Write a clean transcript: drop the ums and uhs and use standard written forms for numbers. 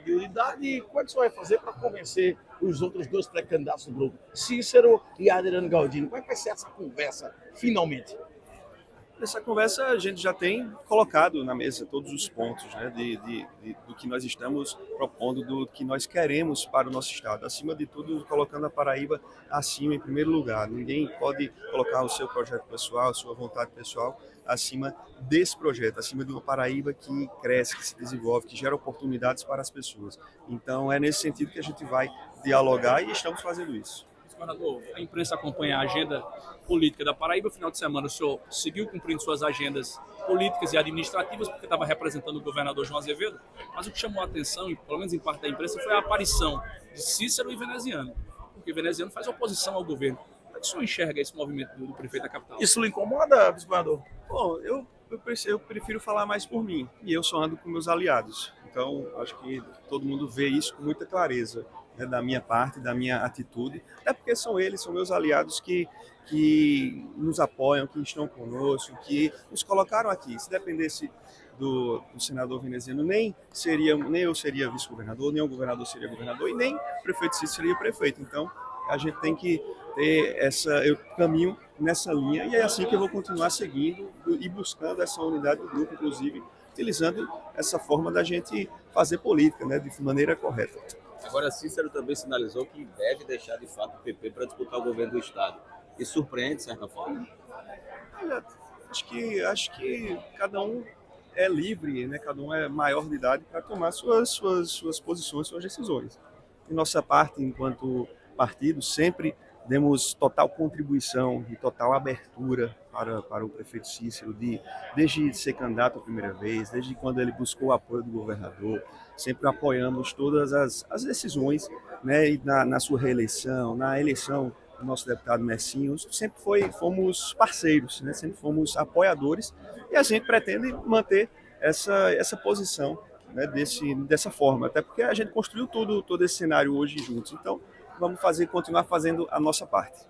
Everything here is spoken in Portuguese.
viabilidade e como é que você vai fazer para convencer os outros dois pré-candidatos do grupo, Cícero e Adriano Galdino? Como é que vai ser essa conversa, finalmente? Nessa conversa, a gente já tem colocado na mesa todos os pontos, né, do que nós estamos propondo, do que nós queremos para o nosso Estado. Acima de tudo, colocando a Paraíba acima, em primeiro lugar. Ninguém pode colocar o seu projeto pessoal, a sua vontade pessoal, acima desse projeto, acima de uma Paraíba que cresce, que se desenvolve, que gera oportunidades para as pessoas. Então, é nesse sentido que a gente vai dialogar e estamos fazendo isso. Governador, a imprensa acompanha a agenda política da Paraíba. No final de semana, o senhor seguiu cumprindo suas agendas políticas e administrativas, porque estava representando o governador João Azevedo. Mas o que chamou a atenção, pelo menos em parte da imprensa, foi a aparição de Cícero e Veneziano. Porque Veneziano faz oposição ao governo. Como é que o senhor enxerga esse movimento do prefeito da capital? Isso lhe incomoda, vice-governador? Bom, eu prefiro falar mais por mim, e eu só ando com meus aliados. Então, acho que todo mundo vê isso com muita clareza, né, da minha parte, da minha atitude, até porque são eles, são meus aliados que nos apoiam, que estão conosco, que nos colocaram aqui. Se dependesse do senador veneziano, nem eu seria vice-governador, nem o governador seria governador, e nem o prefeito Cícero seria prefeito. Então, a gente tem que ter eu caminho nessa linha, e é assim que eu vou continuar seguindo e buscando essa unidade do grupo, inclusive utilizando essa forma da gente fazer política, né, de maneira correta. Agora, Cícero também sinalizou que deve deixar de fato o PP para disputar o governo do Estado. Isso surpreende, de certa forma? Olha, acho que cada um é livre, né? Cada um é maior de idade para tomar suas posições, suas decisões. De nossa parte, enquanto partido, sempre demos total contribuição e total abertura para o prefeito Cícero, desde ser candidato a primeira vez, desde quando ele buscou o apoio do governador, sempre apoiamos todas as decisões, né, e na sua reeleição, na eleição do nosso deputado Messinho, sempre fomos parceiros, né, sempre fomos apoiadores, e a gente pretende manter essa posição, né, dessa forma, até porque a gente construiu todo esse cenário hoje juntos. Então, vamos continuar fazendo a nossa parte.